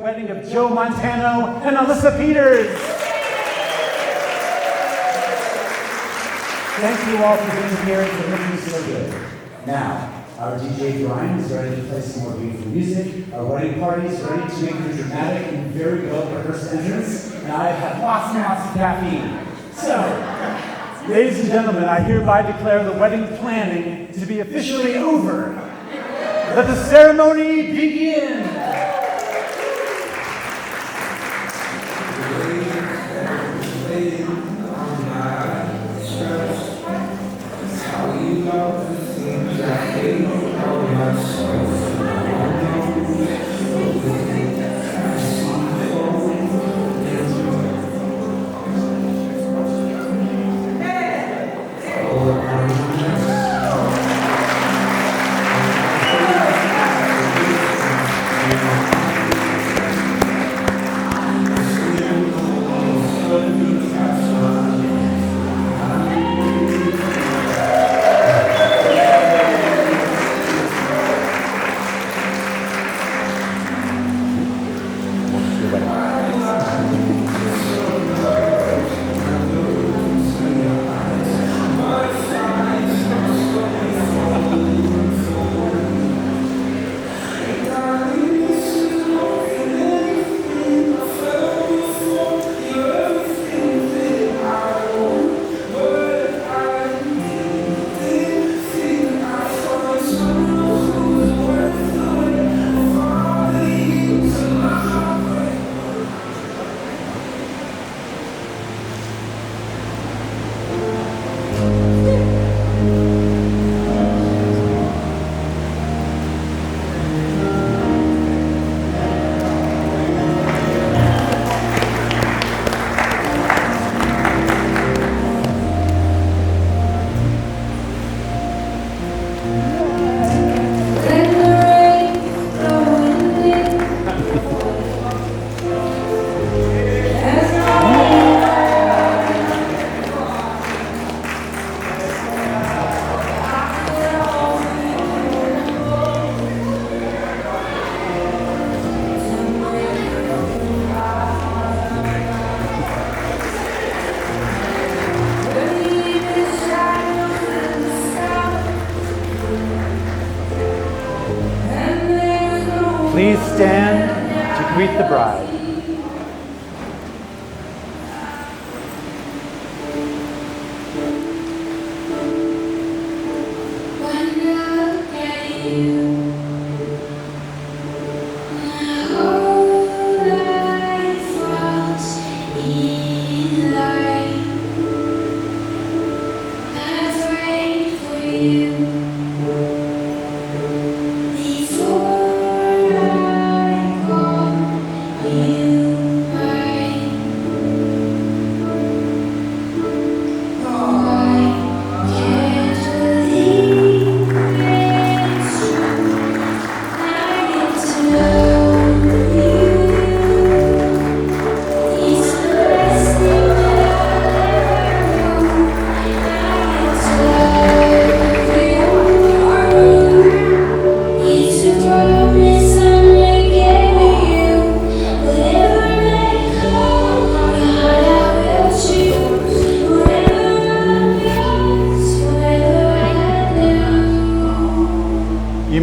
wedding of Joe Montano and Alyssa Peters. Thank you all for being here and for looking so good. Now, our DJ Brian is ready to play some more beautiful music. Our wedding party is ready to make a dramatic and very well-rehearsed entrance, and I have lots and lots of caffeine. So, ladies and gentlemen, I hereby declare the wedding planning to be officially over. Let the ceremony begin. Please stand to greet the bride. Hold my thoughts in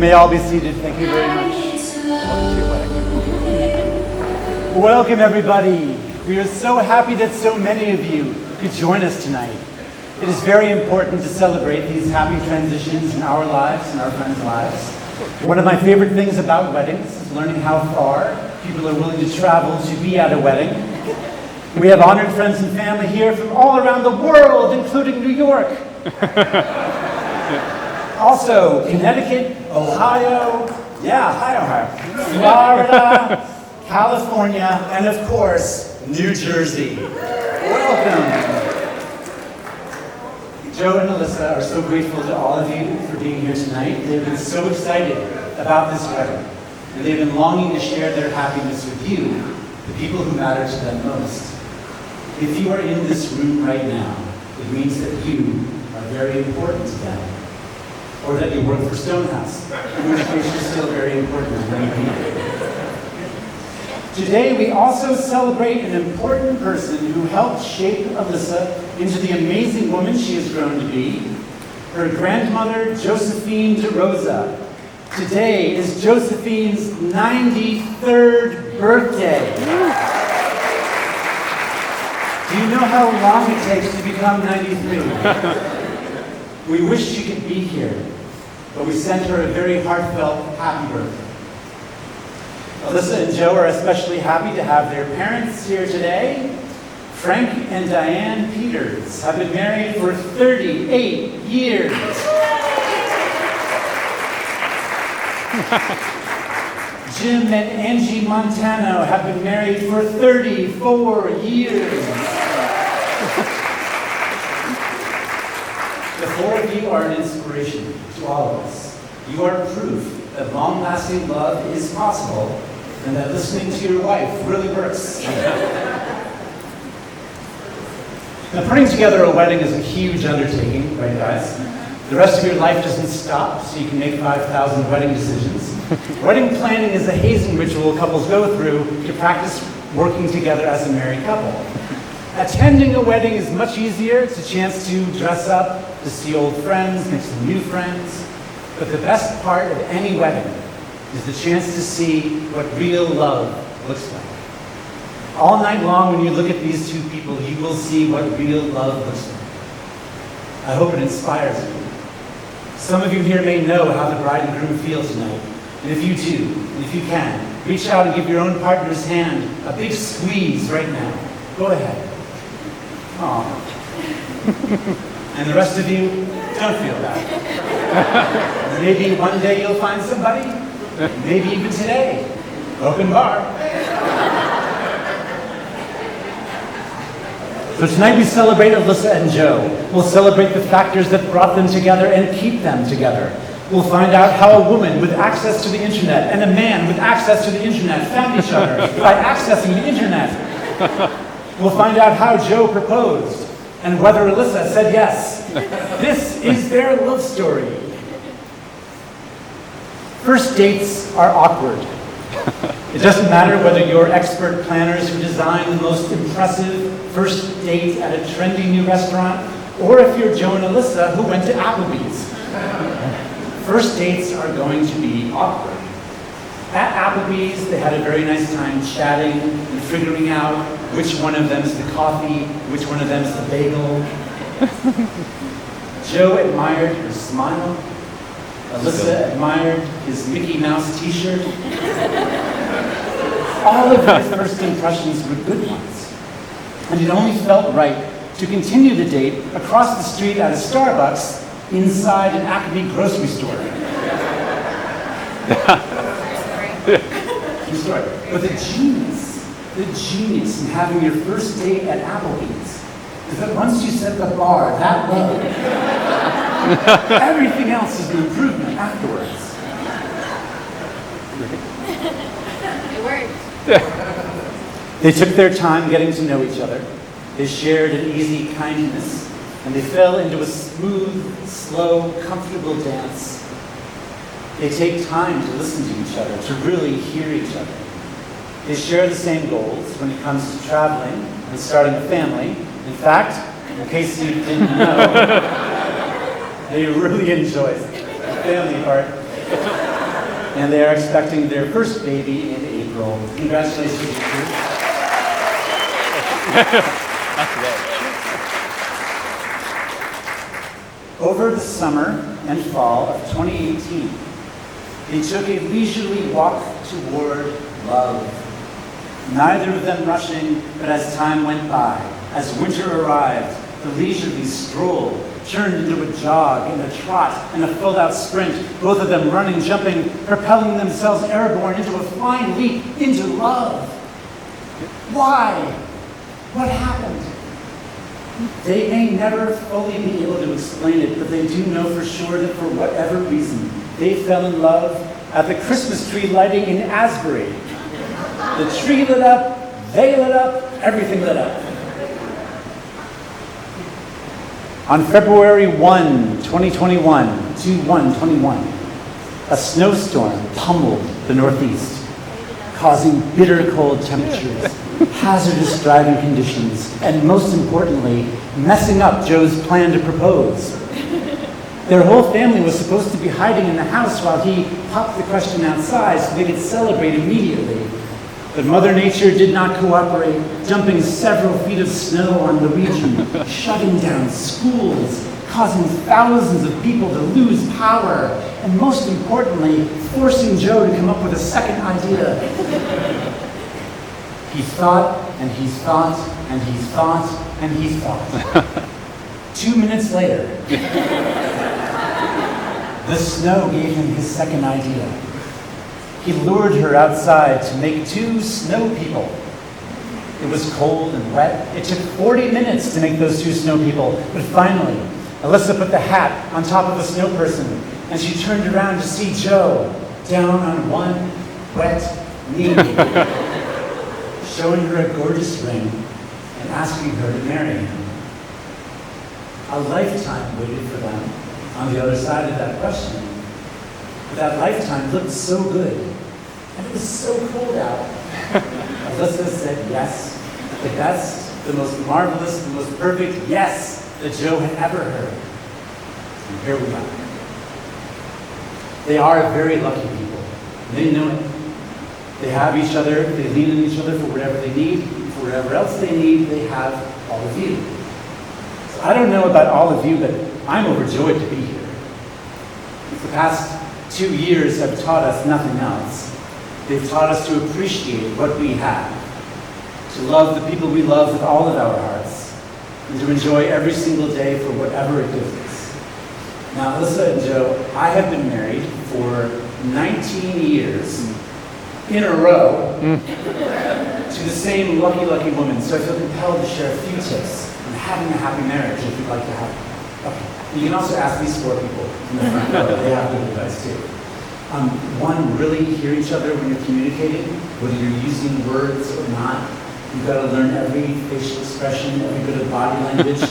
may all be seated. Thank you very much. Welcome, everybody. We are so happy that so many of you could join us tonight. It is very important to celebrate these happy transitions in our lives and our friends' lives. One of my favorite things about weddings is learning how far people are willing to travel to be at a wedding. We have honored friends and family here from all around the world, including New York. Also, Connecticut, Ohio, Ohio, Florida, California, and of course, New Jersey. Welcome. Joe and Alyssa are so grateful to all of you for being here tonight. They've been so excited about this wedding, and they've been longing to share their happiness with you, the people who matter to them most. If you are in this room right now, it means that you are very important to them, or that you work for Stonehouse, in which case you're still very important to many people. Today, we also celebrate an important person who helped shape Alyssa into the amazing woman she has grown to be, her grandmother, Josephine DeRosa. Today is Josephine's 93rd birthday. Do you know how long it takes to become 93? We wish she could be here, but we sent her a very heartfelt happy birthday. Alyssa and Joe are especially happy to have their parents here today. Frank and Diane Peters have been married for 38 years. Jim and Angie Montano have been married for 34 years. The four of you are an inspiration to all of us. You are proof that long-lasting love is possible and that listening to your wife really works. Now, putting together a wedding is a huge undertaking, right, guys? The rest of your life doesn't stop, so you can make 5,000 wedding decisions. Wedding planning is a hazing ritual couples go through to practice working together as a married couple. Attending a wedding is much easier. It's a chance to dress up, to see old friends, make some new friends. But the best part of any wedding is the chance to see what real love looks like. All night long, when you look at these two people, you will see what real love looks like. I hope it inspires you. Some of you here may know how the bride and groom feel tonight. And if you do, and if you can, reach out and give your own partner's hand a big squeeze right now. Go ahead. Aw. And the rest of you, don't feel bad. Maybe one day you'll find somebody. Maybe even today. Open bar. So tonight we celebrate Alyssa and Joe. We'll celebrate the factors that brought them together and keep them together. We'll find out how a woman with access to the internet and a man with access to the internet found each other by accessing the internet. We'll find out how Joe proposed and whether Alyssa said yes. This is their love story. First dates are awkward. It doesn't matter whether you're expert planners who design the most impressive first date at a trendy new restaurant, or if you're Joe and Alyssa who went to Applebee's. First dates are going to be awkward. At Applebee's, they had a very nice time chatting and figuring out which one of them is the coffee, which one of them is the bagel. Joe admired her smile. Alyssa admired his Mickey Mouse t-shirt. All of his first impressions were good ones. And it only felt right to continue the date across the street at a Starbucks inside an Acme grocery store. True story. But the genius in having your first date at Applebee's is that once you set the bar that low, everything else is an improvement afterwards. It worked. They took their time getting to know each other. They shared an easy kindness, and they fell into a smooth, slow, comfortable dance. They take time to listen to each other, to really hear each other. They share the same goals when it comes to traveling and starting a family. In fact, in case you didn't know, they really enjoy the family part. And they are expecting their first baby in April. Congratulations, teachers. Over the summer and fall of 2018, they took a leisurely walk toward love. Neither of them rushing, but as time went by, as winter arrived, the leisurely stroll turned into a jog and a trot and a filled-out sprint, both of them running, jumping, propelling themselves airborne into a flying leap into love. Why? What happened? They may never fully be able to explain it, but they do know for sure that for whatever reason, they fell in love at the Christmas tree lighting in Asbury. The tree lit up, they lit up, everything lit up. On February 1, 2021, 2/1/21, a snowstorm pummeled the Northeast, causing bitter cold temperatures, hazardous driving conditions, and most importantly, messing up Joe's plan to propose. Their whole family was supposed to be hiding in the house while he popped the question outside so they could celebrate immediately. But Mother Nature did not cooperate, dumping several feet of snow on the region, shutting down schools, causing thousands of people to lose power, and most importantly, forcing Joe to come up with a second idea. He thought, and he's thought, and he's thought, and he's thought. 2 minutes later, the snow gave him his second idea. He lured her outside to make 2 snow people. It was cold and wet. It took 40 minutes to make those 2 snow people, but finally, Alyssa put the hat on top of a snow person, and she turned around to see Joe down on one wet knee, showing her a gorgeous ring and asking her to marry him. A lifetime waited for them on the other side of that question. But that lifetime looked so good, and it was so cold out. Alyssa said yes, the best, the most marvelous, the most perfect yes that Joe had ever heard. And here we are. They are very lucky people. They know it. They have each other, they lean on each other for whatever they need, for whatever else they need, they have all of you. So I don't know about all of you, but I'm overjoyed to be here. The past 2 years have taught us nothing else. They've taught us to appreciate what we have, to love the people we love with all of our hearts, and to enjoy every single day for whatever it gives us. Now, Alyssa and Joe, I have been married for 19 years in a row to the same lucky, lucky woman, so I feel compelled to share a few tips on having a happy marriage if you'd like to have it. Okay. You can also ask these 4 people in the front row. They have good advice too. One, really hear each other when you're communicating, whether you're using words or not. You've got to learn every facial expression, every bit of body language.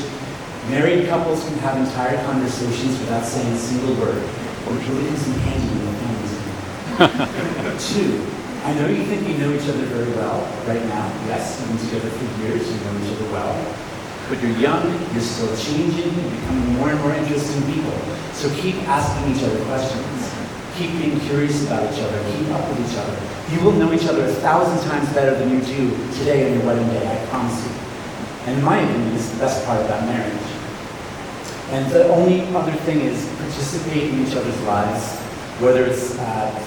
Married couples can have entire conversations without saying a single word, which really comes in handy when the family's in. 2, I know you think you know each other very well right now. Yes, you've been together for years, you know each other well. But you're young, you're still changing, you're becoming more and more interesting people. So keep asking each other questions. Keep being curious about each other, keep up with each other. You will know each other 1,000 times better than you do today on your wedding day, I promise you. And in my opinion, this is the best part about marriage. And the only other thing is participate in each other's lives, whether it's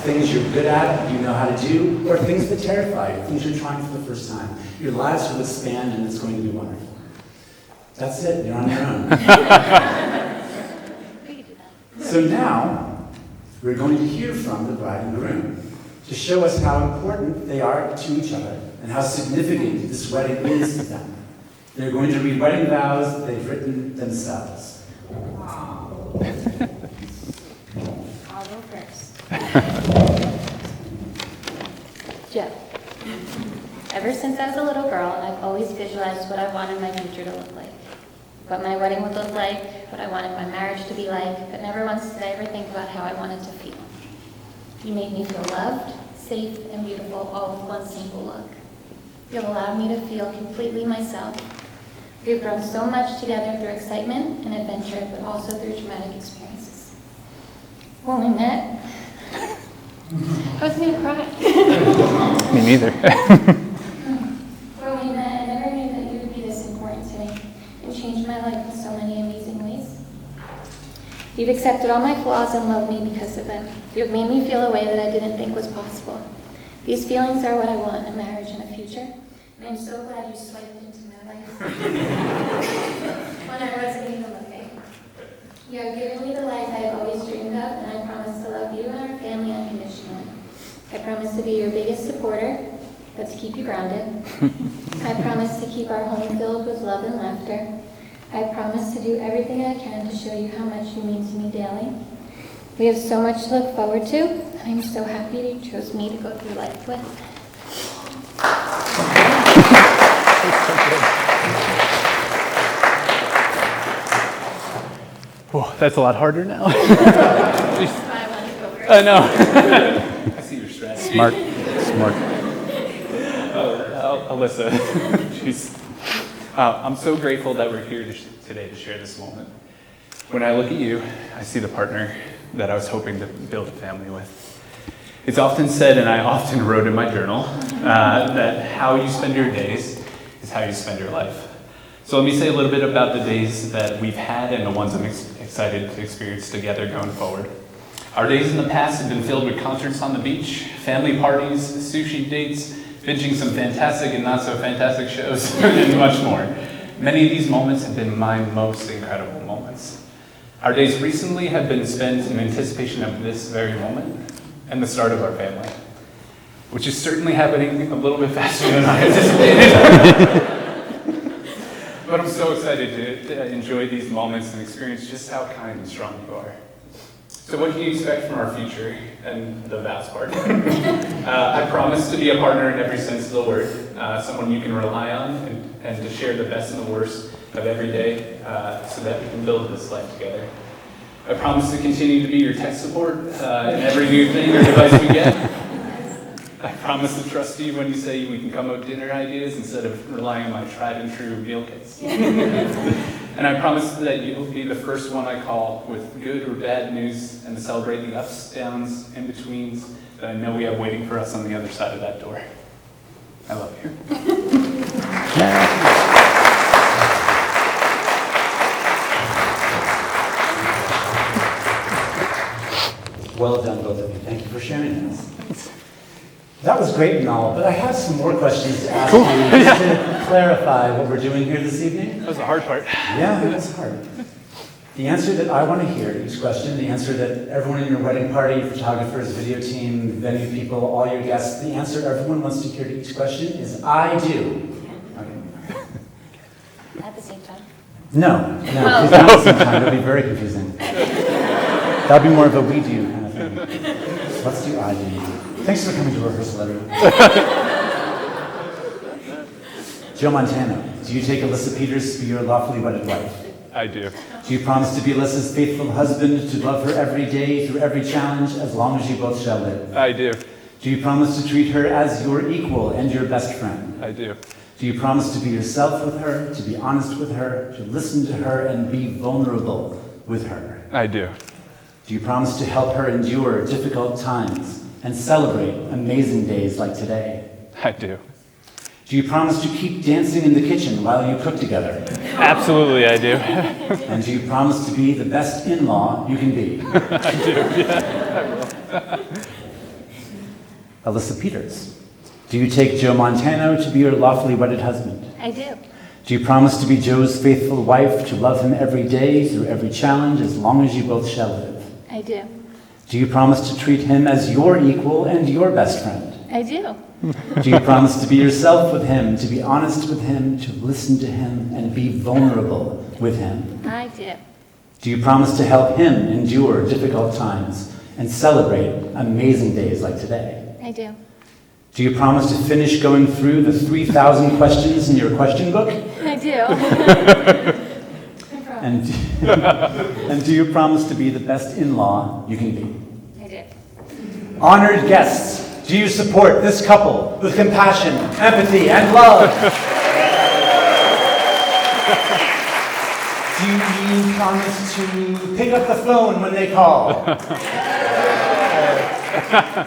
things you're good at, you know how to do, or things that terrify you, things you're trying for the first time. Your lives will expand and it's going to be wonderful. That's it, you're on your own. So now, we're going to hear from the bride and groom to show us how important they are to each other and how significant this wedding is to them. They're going to read wedding vows that they've written themselves. I'll go first. Joe. Ever since I was a little girl, I've always visualized what I wanted my future to look like. What my wedding would look like, what I wanted my marriage to be like, but never once did I ever think about how I wanted to feel. You made me feel loved, safe, and beautiful, all with one simple look. You've allowed me to feel completely myself. We've grown so much together through excitement and adventure, but also through traumatic experiences. When we met, I was going to cry. Me neither. When we met, I never knew that you would be this important to me and change my life in so many amazing ways. You've accepted all my flaws and loved me because of them. You've made me feel a way that I didn't think was possible. These feelings are what I want in a marriage and a future, and I'm so glad you swiped into my life when I wasn't even looking. You have given me the life I have always dreamed of, and I promise to love you and our family unconditionally. I promise to be your biggest supporter, but to keep you grounded. I promise to keep our home filled with love and laughter. I promise to do everything I can to show you how much you mean to me daily. We have so much to look forward to, and I'm so happy that you chose me to go through life with. Whoa, that's a lot harder now. I want to go first. I know. I see your stress. Smart. Alyssa, I'm so grateful that we're here today to share this moment. When I look at you, I see the partner that I was hoping to build a family with. It's often said, and I often wrote in my journal, that how you spend your days is how you spend your life. So let me say a little bit about the days that we've had and the ones I'm excited to experience together going forward. Our days in the past have been filled with concerts on the beach, family parties, sushi dates, binging some fantastic and not so fantastic shows, and much more. Many of these moments have been my most incredible moments. Our days recently have been spent in anticipation of this very moment and the start of our family, which is certainly happening a little bit faster than I anticipated. But I'm so excited to enjoy these moments and experience just how kind and strong you are. So what can you expect from our future and the vast part? I promise to be a partner in every sense of the word, someone you can rely on and to share the best and the worst of every day so that we can build this life together. I promise to continue to be your tech support in every new thing or device we get. I promise to trust you when you say we can come up with dinner ideas instead of relying on my tried and true meal kits. And I promise that you'll be the first one I call with good or bad news and to celebrate the ups, downs, in-betweens that I know we have waiting for us on the other side of that door. I love you. Well done, both of you. Thank you for sharing this. That was great and all, but I have some more questions to ask you just to clarify what we're doing here this evening. That was the hard part. Yeah, that's hard. The answer that I want to hear to each question, the answer that everyone in your wedding party, photographers, video team, venue people, all your guests, the answer everyone wants to hear to each question is, I do. Okay. At the same time? No, please not at the same time. That would be very confusing. That would be more of a we do kind of thing. Let's do I do. Thanks for coming to rehearsal, everyone. Joe Montana, do you take Alyssa Peters to be your lawfully wedded wife? I do. Do you promise to be Alyssa's faithful husband, to love her every day through every challenge, as long as you both shall live? I do. Do you promise to treat her as your equal and your best friend? I do. Do you promise to be yourself with her, to be honest with her, to listen to her, and be vulnerable with her? I do. Do you promise to help her endure difficult times and celebrate amazing days like today? I do. Do you promise to keep dancing in the kitchen while you cook together? Absolutely, I do. And do you promise to be the best in-law you can be? I do, yeah. I will. Alyssa Peters, do you take Joe Montano to be your lawfully wedded husband? I do. Do you promise to be Joe's faithful wife, to love him every day through every challenge, as long as you both shall live? I do. Do you promise to treat him as your equal and your best friend? I do. Do you promise to be yourself with him, to be honest with him, to listen to him, and be vulnerable with him? I do. Do you promise to help him endure difficult times and celebrate amazing days like today? I do. Do you promise to finish going through the 3,000 questions in your question book? I do. And do you promise to be the best in-law you can be? I do. Honored guests, do you support this couple with compassion, empathy, and love? Do you promise to pick up the phone when they call?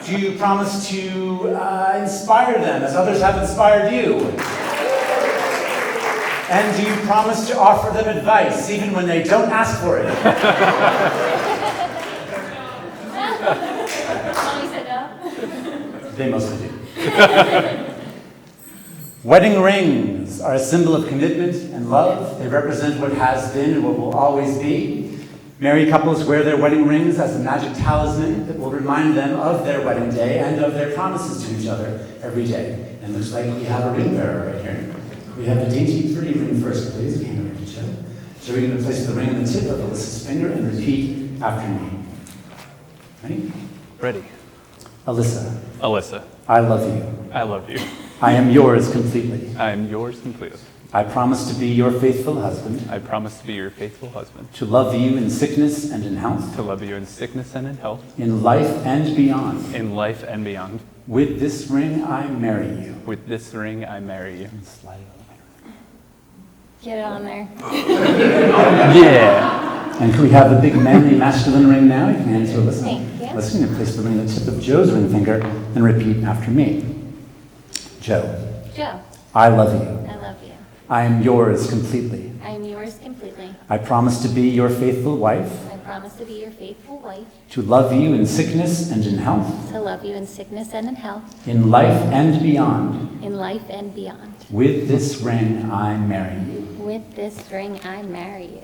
Do you promise to inspire them as others have inspired you? And do you promise to offer them advice even when they don't ask for it? Mommy said no. They mostly do. Wedding rings are a symbol of commitment and love. They represent what has been and what will always be. Married couples wear their wedding rings as a magic talisman that will remind them of their wedding day and of their promises to each other every day. And looks like we have a ring bearer right here. We have a dainty, pretty ring first, please. Hand over to Joe. So we're going to place the ring on the tip of Alyssa's finger and repeat after me. Ready? Ready. Alyssa, Alyssa, I love you. I love you. I am yours completely. I am yours completely. I promise to be your faithful husband, I promise to be your faithful husband, to love you in sickness and in health, to love you in sickness and in health, in life and beyond. in life and beyond. With this ring, I marry you. With this ring, I marry you. Slide it over. Get it on there. Yeah. And can we have the big manly masculine ring now? You can hand it to Alyssa. Thank you. Alyssa's going to place the ring on the tip of Joe's ring finger and repeat after me. Joe, Joe, I love you. I love you. I am yours completely. I am yours completely. I promise to be your faithful wife, I promise to be your faithful wife, to love you in sickness and in health, to love you in sickness and in health, in life and beyond. in life and beyond. With this ring, I marry you. With this ring, I marry you.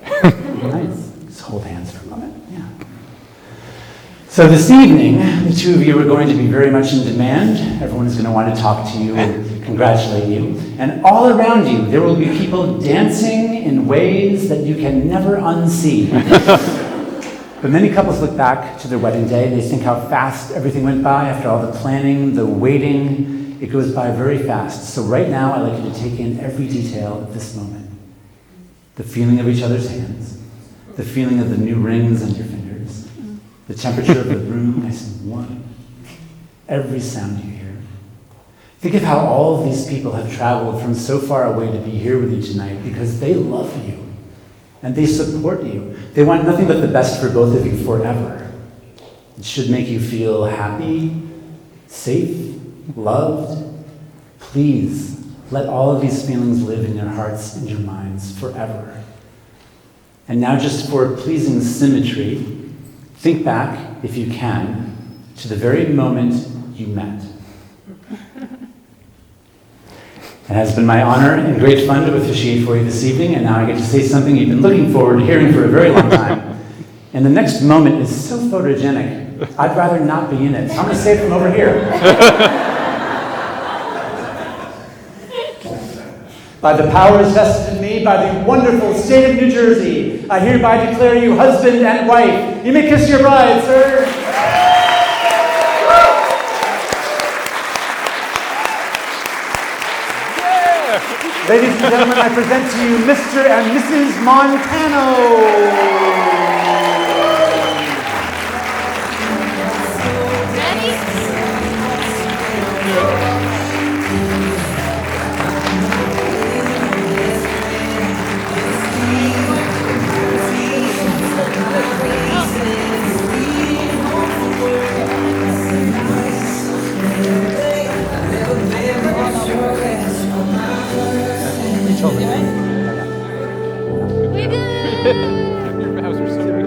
Nice. Just hold hands for a moment. Yeah. So this evening, the two of you are going to be very much in demand. Everyone is going to want to talk to you and congratulate you. And all around you, there will be people dancing in ways that you can never unsee. But many couples look back to their wedding day and they think how fast everything went by after all the planning, the waiting. It goes by very fast. So right now, I'd like you to take in every detail of this moment. The feeling of each other's hands, the feeling of the new rings on your fingers, the temperature of the room, nice and warm, every sound you hear. Think of how all of these people have traveled from so far away to be here with you tonight because they love you and they support you. They want nothing but the best for both of you forever. It should make you feel happy, safe, loved. Please let all of these feelings live in your hearts and your minds forever. And now, just for pleasing symmetry, think back, if you can, to the very moment you met. It has been my honor and great fun to officiate for you this evening, and now I get to say something you've been looking forward to hearing for a very long time. And the next moment is so photogenic, I'd rather not be in it. So I'm going to say it from over here. By the powers vested in me by the wonderful state of New Jersey, I hereby declare you husband and wife. You may kiss your bride, sir. Ladies and gentlemen, I present to you Mr. and Mrs. Montano. Your vows are so good.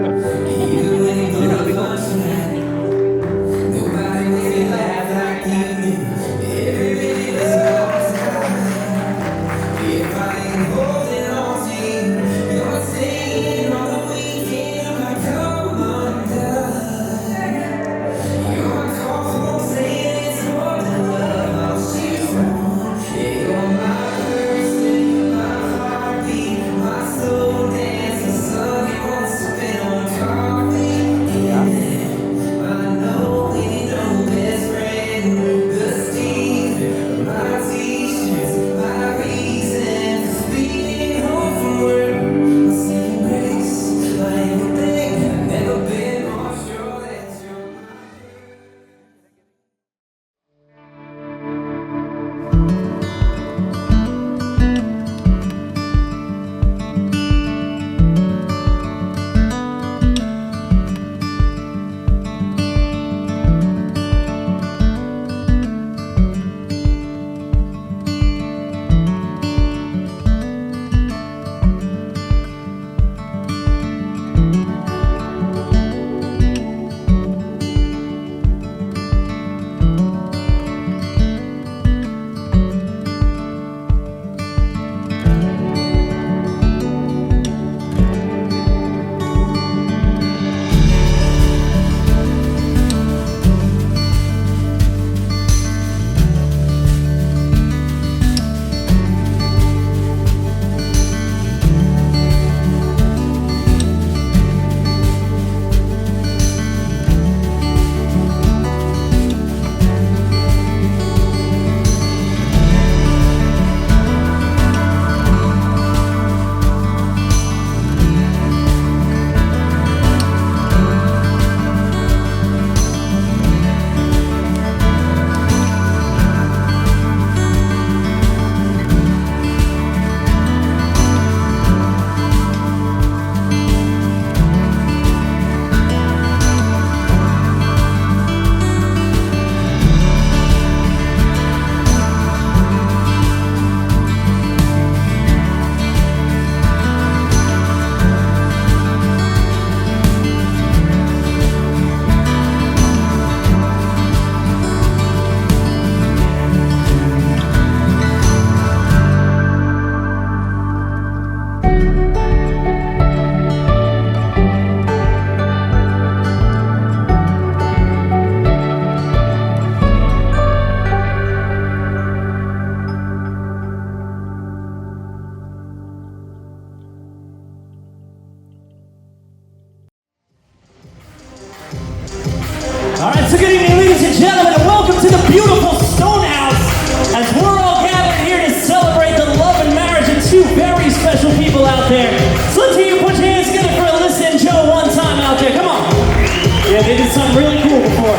experienced something really cool before.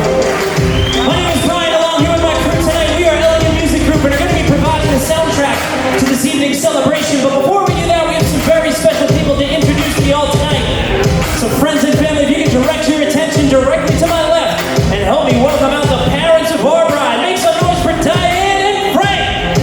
My name is Brian, along here with my crew tonight. We are Elegant Music Group and are going to be providing the soundtrack to this evening's celebration. But before we do that, we have some very special people to introduce to you all tonight. So friends and family, if you can direct your attention directly to my left and help me welcome out the parents of our bride. Make some noise for Diane and Frank.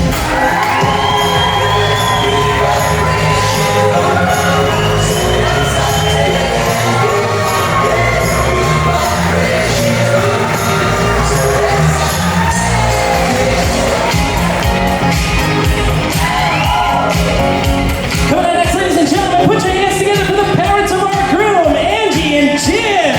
Coming up next, ladies and gentlemen, put your hands together for the parents of our groom, Angie and Jim.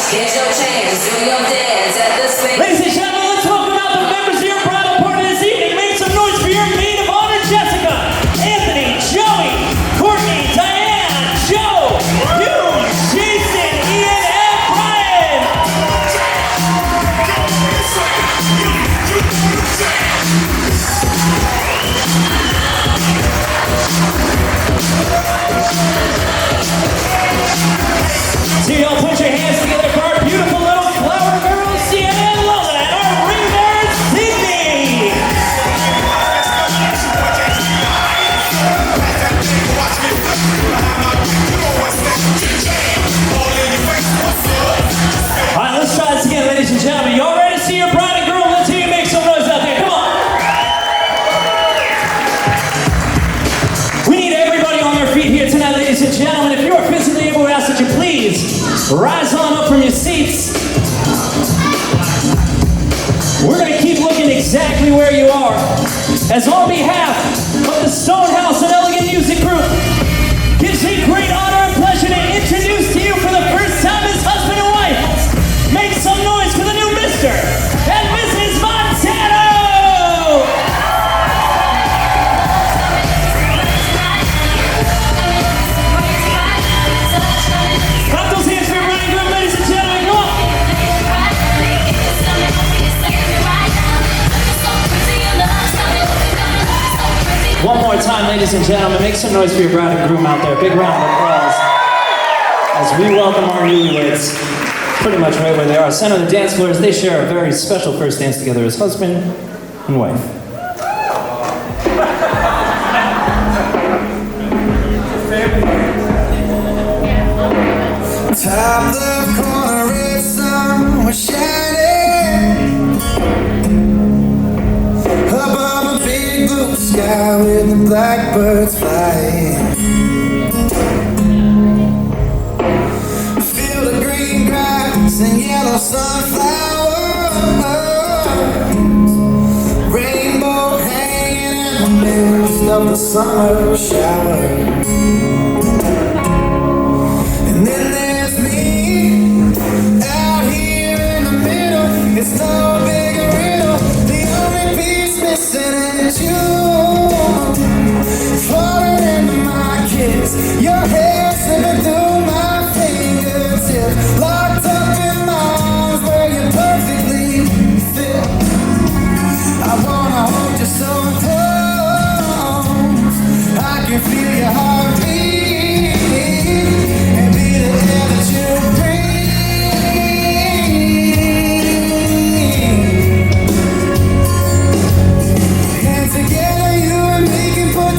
Get your chance, do your dance at the space. Ladies and gentlemen, let's welcome out the members of your bridal party this evening. Make some noise for your maid of honor, Jessica, Anthony, Joey, Courtney, Diane, Joe, Hugh, Jason, Ian, and Brian. So y'all put your hands together for our beautiful little flower girls, Sienna and Lola, and our ring bearer, Sydney. All right, let's try this again, ladies and gentlemen. Y'all ready to see your bride and groom? Let's hear you make some noise out there. Come on. We need everybody on their feet here tonight, ladies and gentlemen. If you are physically able, we ask that you please rise on up from your seats. We're going to keep looking exactly where you are. As on behalf of the Stonehouse and Elegant Music Group, gives me great honor and pleasure to introduce to you for the first time as husband and wife. Make some noise for the new Mr. and Mrs. Montano! Clap those hands for your bride and groom, ladies and gentlemen, come on! One more time, ladies and gentlemen, make some noise for your bride and groom out there. Big round of applause as we welcome our newlyweds pretty much right where they are. Center of the dance floor as they share a very special first dance together as husband and wife. Top left corner, red sun was shining above a big blue sky with the blackbirds flying. Field of green grass and yellow sunflowers, rainbow hanging in the midst of the summer shower. And then there's me, out here in the middle. It's no big riddle. The only piece missing is you. Falling into my kiss, your hair slipping through my fingertips, locked up in my arms where you perfectly fit. I wanna hold you so close, I can feel your heartbeat.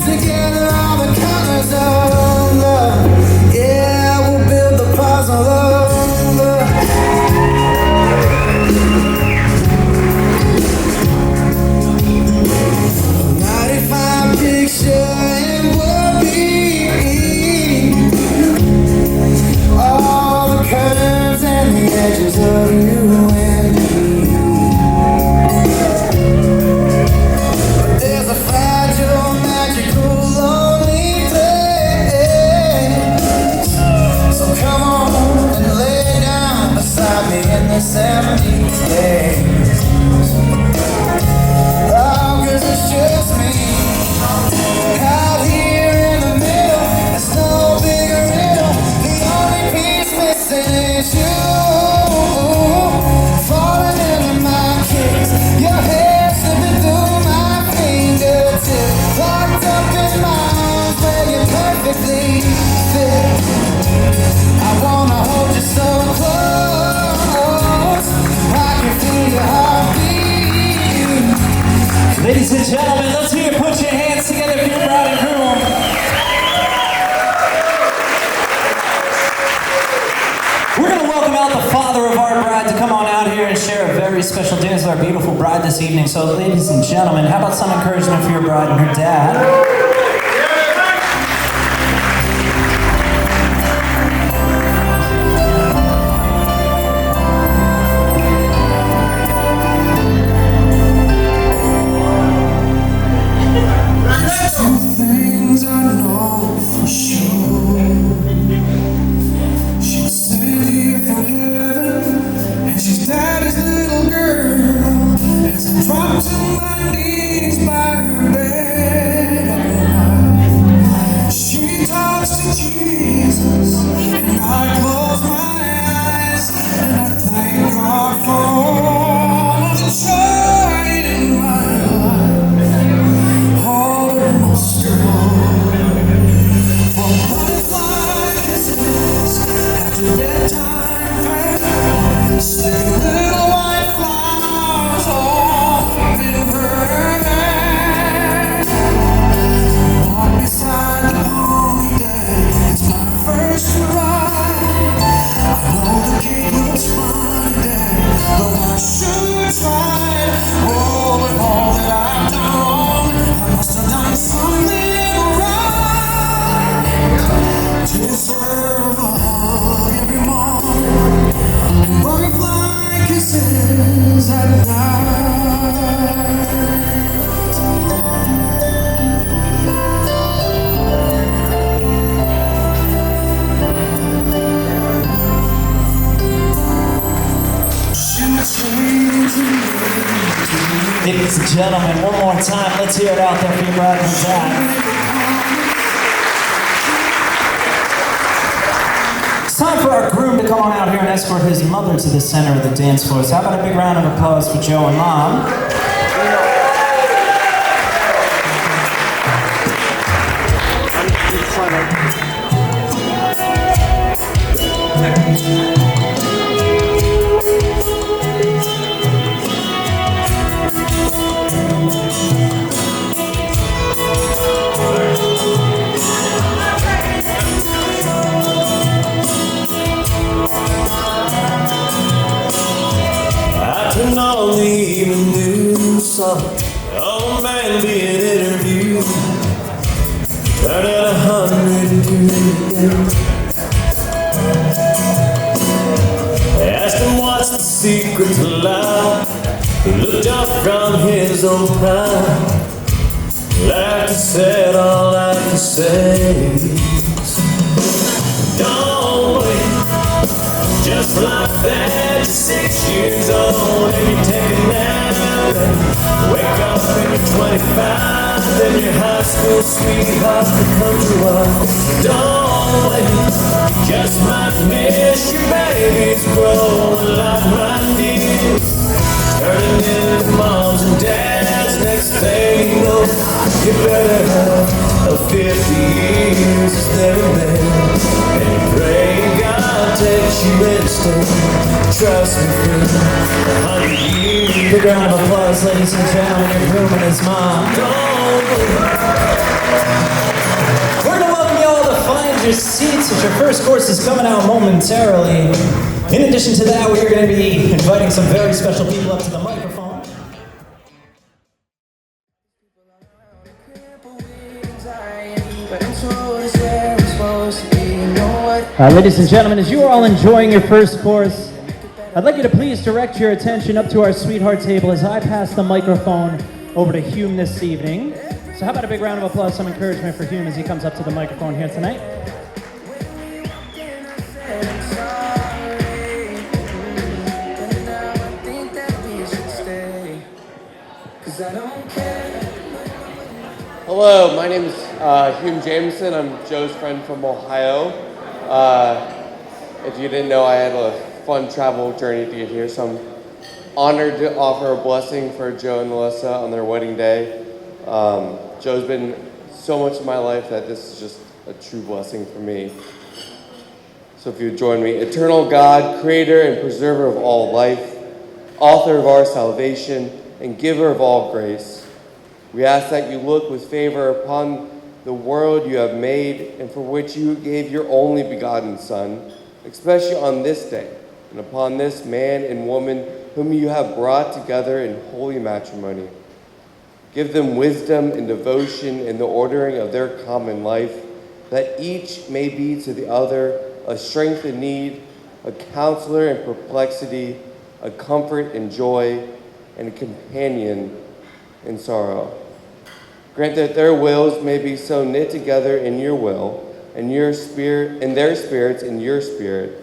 Together all the colors of love. Yeah, we'll build the puzzle of love. 95 picture and we'll be all the curves and the edges of you and me. But there's a fragile magical lonely place. So come on and lay down beside me in this empty space. it's just me. Out here in the middle, there's no bigger riddle. The only piece missing is you. Falling into my kiss, your hair slipping through my fingertips, locked up in my arms where you perfectly fit. I wanna hold you so close, I can feel your heartbeat. Ladies and gentlemen, let's hear you put your hands together for your bride and groom. We're going to welcome out the father of our bride to come on out here and share a very special dance with our beautiful bride this evening. So, ladies and gentlemen, how about some encouragement for your bride and her dad? Things I know for sure. She's sent here from heaven, and she's daddy's little girl. As I drop to my knees by her bed at night, she talks to Jesus, and I close my eyes, and I thank God for all of the joy in my life. All the most of all, for butterfly kisses after bedtime prayer, stick little white flowers all in her hair. Walk beside the pony deck, it's my first ride. I know the gate looks fun, Dad, but I should try. Oh, with all that I've done wrong, I must have done something right to deserve a hug every morning and butterfly kisses at night. She was changing me. Ladies and gentlemen, one more time, let's hear it out there for your bride and her dad. It's time for our groom to come on out here and escort his mother to the center of the dance floor. So how about a big round of applause for Joe and Mom? I turned on the evening news, saw an old man being interviewed. Turning 102. Asked him what's the secret to life. He looked up from his own pride. Like I said, all I can say is, don't wait. Just like that, you're 6 years old and you take a nap and wake up and you're 25. Then your high school sweetheart becomes your wife. Don't wait, just might miss your babies growing like my dear, turning into moms and dads. Next thing you know, you better have a 50 years as their man, and you pray God takes you instead. Trust me, friend, 100 years. Big round of applause, ladies and gentlemen, your groom and his mom. We're gonna welcome you all to find your seats as your first course is coming out momentarily. In addition to that, we're gonna be inviting some very special people up to the microphone. Ladies and gentlemen, as you are all enjoying your first course, I'd like you to please direct your attention up to our sweetheart table as I pass the microphone over to Hume this evening. So how about a big round of applause, some encouragement for Hume as he comes up to the microphone here tonight. I don't care. Hello, my name is Hume Jameson. I'm Joe's friend from Ohio. If you didn't know, I had a fun travel journey to get here, so I'm honored to offer a blessing for Joe and Alyssa on their wedding day. Joe's been so much of my life that this is just a true blessing for me. So if you would join me. Eternal God, creator and preserver of all life, author of our salvation, and giver of all grace, we ask that you look with favor upon the world you have made and for which you gave your only begotten Son, especially on this day, and upon this man and woman whom you have brought together in holy matrimony. Give them wisdom and devotion in the ordering of their common life, that each may be to the other a strength in need, a counselor in perplexity, a comfort in joy, and a companion in sorrow. Grant that their wills may be so knit together in your will, and your spirit, and their spirits in your spirit,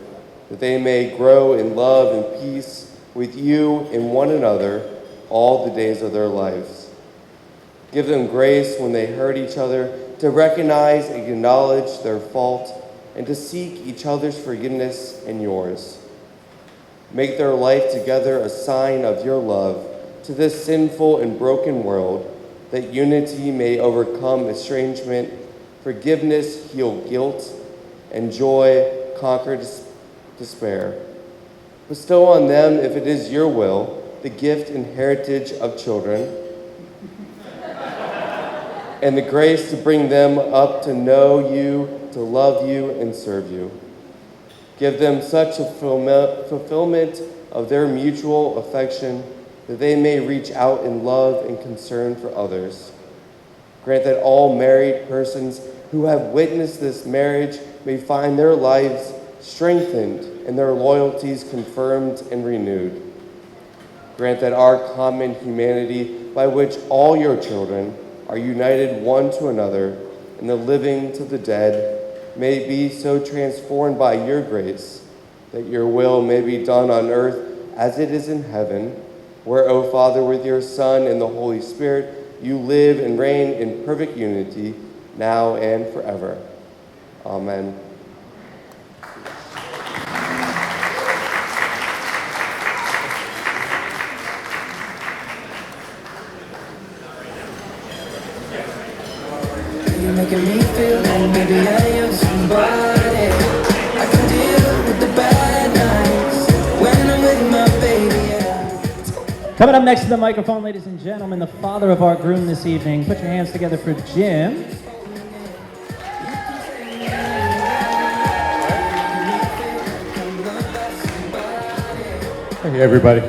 that they may grow in love and peace with you and one another all the days of their lives. Give them grace when they hurt each other to recognize and acknowledge their fault and to seek each other's forgiveness and yours. Make their life together a sign of your love to this sinful and broken world, that unity may overcome estrangement, forgiveness heal guilt, and joy conquer despair. Bestow on them, if it is your will, the gift and heritage of children, and the grace to bring them up to know you, to love you, and serve you. Give them such a fulfillment of their mutual affection that they may reach out in love and concern for others. Grant that all married persons who have witnessed this marriage may find their lives strengthened and their loyalties confirmed and renewed. Grant that our common humanity, by which all your children are united one to another, and the living to the dead, may be so transformed by your grace that your will may be done on earth as it is in heaven, where, O Father, with your Son and the Holy Spirit, you live and reign in perfect unity, now and forever. Amen. You're making me feel like maybe I am somebody. I can deal with the bad nights when I'm with my baby. Coming up next to the microphone, ladies and gentlemen, the father of our groom this evening. Put your hands together for Jim. Hey everybody.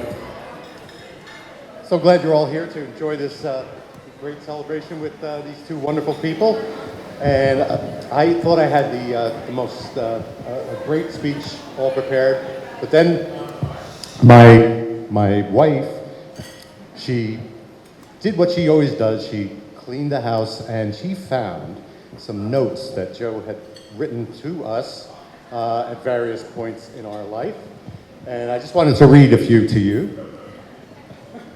So glad you're all here to enjoy this great celebration with these two wonderful people. And I thought I had the most a great speech all prepared, but then my wife, she did what she always does. She cleaned the house and she found some notes that Joe had written to us at various points in our life. And I just wanted to read a few to you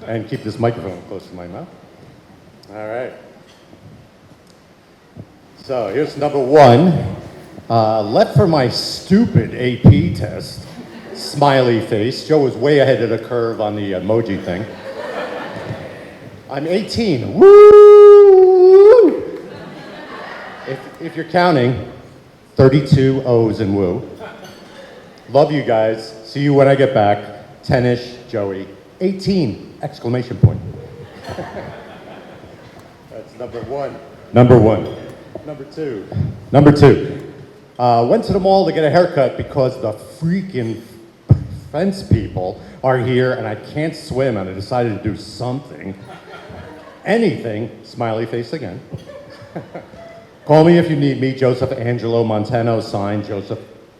and keep this microphone close to my mouth. All right. So here's number one. Left for my stupid AP test. Smiley face. Joe was way ahead of the curve on the emoji thing. I'm 18. Woo! If you're counting, 32 O's in woo. Love you guys. See you when I get back. 10-ish, Joey. 18! Exclamation point. That's number one. Number one. Number two. Number two. Went to the mall to get a haircut because the freaking fence people are here and I can't swim and I decided to do something. Anything. Smiley face again. Call me if you need me. Joseph Angelo Montano. Signed, Joseph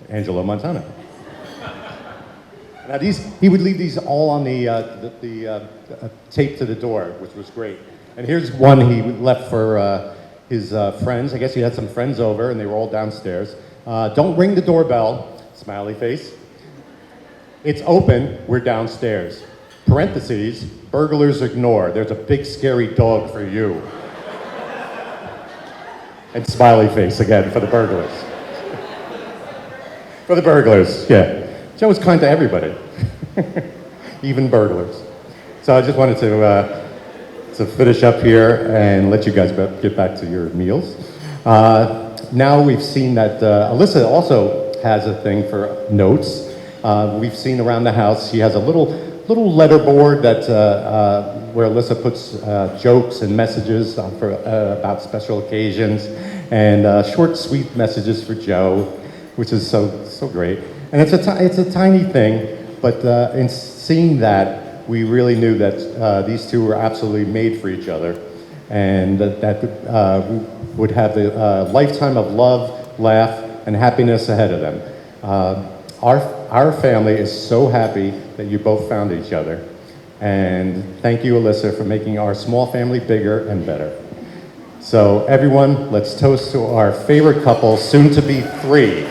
Angelo Montano. Now he would leave these all on the tape to the door, which was great. And here's one he left for his friends. I guess he had some friends over and they were all downstairs. Don't ring the doorbell, smiley face. It's open, we're downstairs. Parentheses, burglars ignore. There's a big scary dog for you. And smiley face again for the burglars. For the burglars, yeah. Joe was kind to everybody, even burglars. So I just wanted to finish up here and let you guys get back to your meals. Now we've seen that Alyssa also has a thing for notes. We've seen around the house, she has a little letterboard that where Alyssa puts jokes and messages about special occasions, and short, sweet messages for Joe, which is so great. And it's a tiny thing, but in seeing that, we really knew that these two were absolutely made for each other, and that we would have a lifetime of love, laugh, and happiness ahead of them. Our family is so happy that you both found each other. And thank you, Alyssa, for making our small family bigger and better. So everyone, let's toast to our favorite couple, soon to be 3.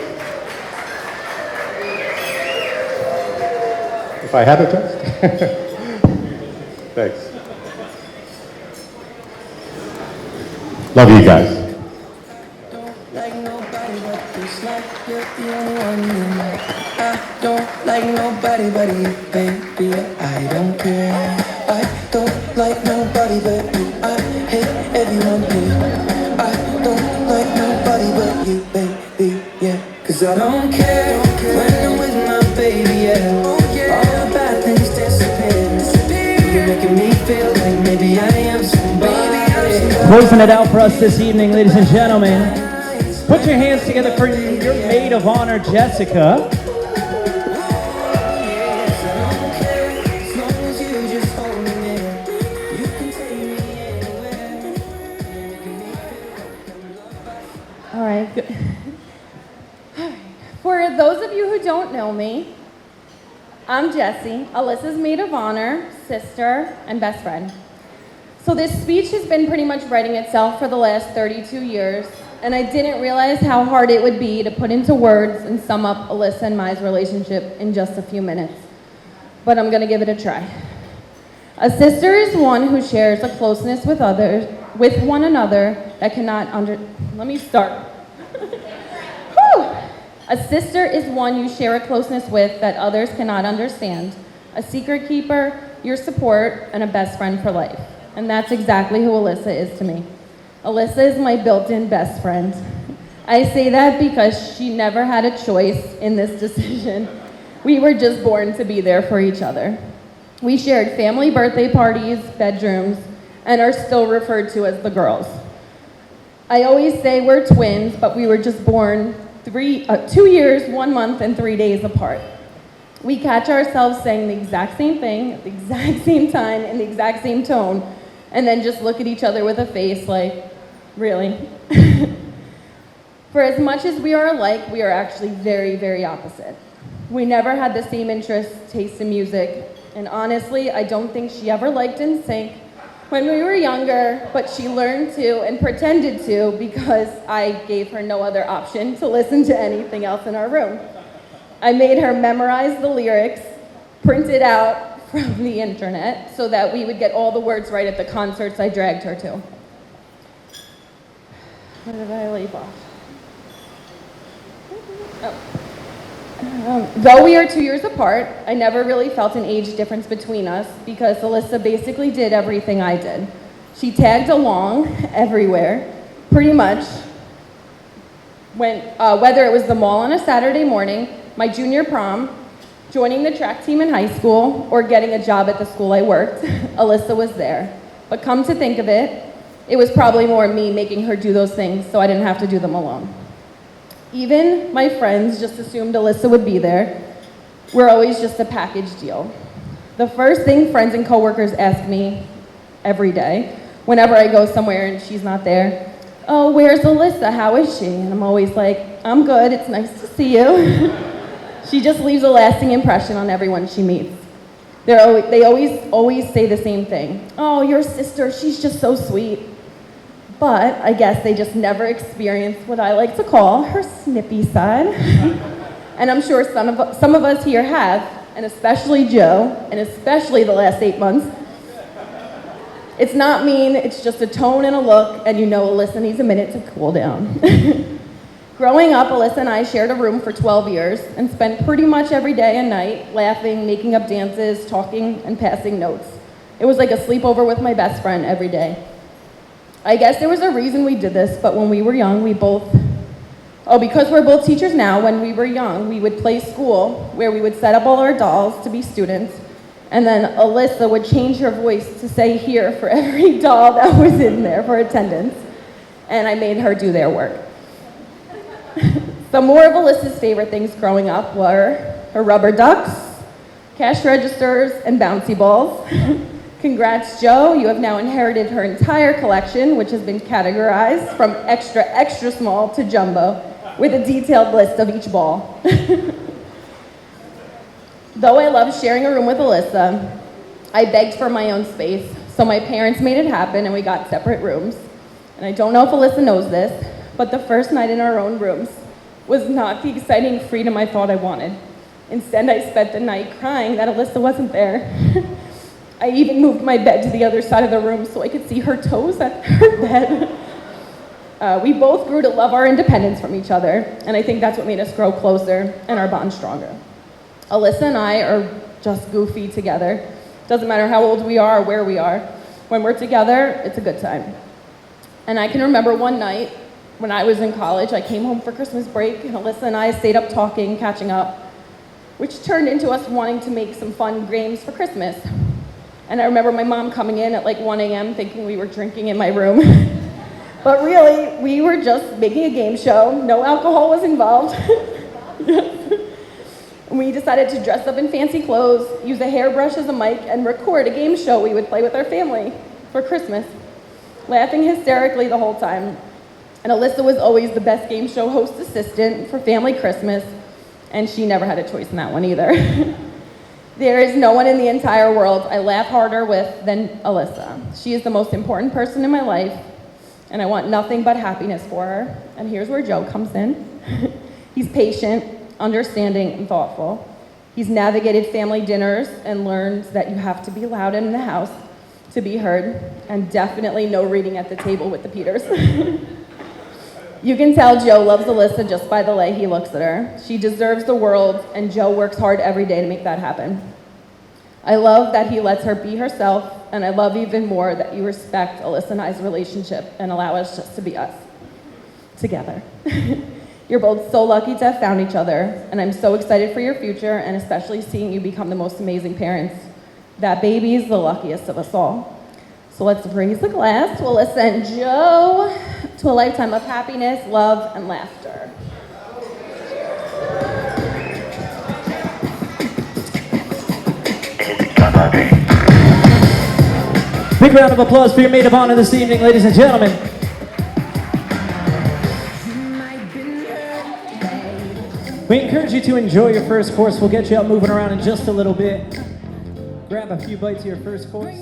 If I have a toast? Thanks. Love you guys. Like nobody but this life, you're the only one in my life. I don't like nobody but you, baby. I don't care. I don't like nobody but you. I hate everyone here. I don't like nobody but you, baby. Yeah, 'cause I don't care when I'm with my baby. Yeah, all the bad things disappear. You're making me feel like maybe I am somebody. Closing it out for us this evening, ladies and gentlemen. Put your hands together for your maid of honor, Jessica. All right. Good. For those of you who don't know me, I'm Jessie, Alyssa's maid of honor, sister, and best friend. So this speech has been pretty much writing itself for the last 32 years, and I didn't realize how hard it would be to put into words and sum up Alyssa and my relationship in just a few minutes. But I'm gonna give it a try. A sister is one who shares a closeness with one another that cannot let me start. Whew. A sister is one you share a closeness with that others cannot understand. A secret keeper, your support, and a best friend for life. And that's exactly who Alyssa is to me. Alyssa is my built-in best friend. I say that because she never had a choice in this decision. We were just born to be there for each other. We shared family birthday parties, bedrooms, and are still referred to as the girls. I always say we're twins, but we were just born 2 years, 1 month, and 3 days apart. We catch ourselves saying the exact same thing at the exact same time in the exact same tone, and then just look at each other with a face like, really? For as much as we are alike, we are actually very, very opposite. We never had the same interests, tastes in music, and honestly, I don't think she ever liked NSYNC when we were younger, but she learned to and pretended to because I gave her no other option to listen to anything else in our room. I made her memorize the lyrics, print it out from the internet, so that we would get all the words right at the concerts I dragged her to. Where did I leave off? Though we are 2 years apart, I never really felt an age difference between us because Alyssa basically did everything I did. She tagged along everywhere, pretty much, whether it was the mall on a Saturday morning, my junior prom, joining the track team in high school, or getting a job at the school I worked, Alyssa was there. But come to think of it, it was probably more me making her do those things so I didn't have to do them alone. Even my friends just assumed Alyssa would be there. We're always just a package deal. The first thing friends and coworkers ask me every day, whenever I go somewhere and she's not there, oh, where's Alyssa? How is she? And I'm always like, I'm good, it's nice to see you. She just leaves a lasting impression on everyone she meets. They always say the same thing. Oh, your sister, she's just so sweet. But I guess they just never experienced what I like to call her snippy side. And I'm sure some of us here have, and especially Joe, and especially the last 8 months. It's not mean, it's just a tone and a look, and you know Alyssa needs a minute to cool down. Growing up, Alyssa and I shared a room for 12 years and spent pretty much every day and night laughing, making up dances, talking, and passing notes. It was like a sleepover with my best friend every day. I guess there was a reason we did this, but when we were young, because we're both teachers now, when we were young, we would play school where we would set up all our dolls to be students, and then Alyssa would change her voice to say here for every doll that was in there for attendance, and I made her do their work. Some more of Alyssa's favorite things growing up were her rubber ducks, cash registers, and bouncy balls. Congrats, Joe, you have now inherited her entire collection, which has been categorized from extra, extra small to jumbo, with a detailed list of each ball. Though I love sharing a room with Alyssa, I begged for my own space, so my parents made it happen and we got separate rooms. And I don't know if Alyssa knows this, but the first night in our own rooms was not the exciting freedom I thought I wanted. Instead, I spent the night crying that Alyssa wasn't there. I even moved my bed to the other side of the room so I could see her toes at her bed. We both grew to love our independence from each other, and I think that's what made us grow closer and our bond stronger. Alyssa and I are just goofy together. Doesn't matter how old we are or where we are. When we're together, it's a good time. And I can remember one night when I was in college, I came home for Christmas break, and Alyssa and I stayed up talking, catching up, which turned into us wanting to make some fun games for Christmas. And I remember my mom coming in at like 1 a.m. thinking we were drinking in my room. But really, we were just making a game show. No alcohol was involved. We decided to dress up in fancy clothes, use a hairbrush as a mic, and record a game show we would play with our family for Christmas, laughing hysterically the whole time. And Alyssa was always the best game show host assistant for family Christmas, and she never had a choice in that one either. There is no one in the entire world I laugh harder with than Alyssa. She is the most important person in my life, and I want nothing but happiness for her. And here's where Joe comes in. He's patient, understanding, and thoughtful. He's navigated family dinners and learned that you have to be loud in the house to be heard, and definitely no reading at the table with the Peters. You can tell Joe loves Alyssa just by the way he looks at her. She deserves the world, and Joe works hard every day to make that happen. I love that he lets her be herself, and I love even more that you respect Alyssa and I's relationship and allow us just to be us, together. You're both so lucky to have found each other, and I'm so excited for your future, and especially seeing you become the most amazing parents. That baby is the luckiest of us all. So let's raise the glass to Alyssa and Joe, to a lifetime of happiness, love, and laughter. Big round of applause for your maid of honor this evening, ladies and gentlemen. We encourage you to enjoy your first course. We'll get you out moving around in just a little bit. Grab a few bites of your first course.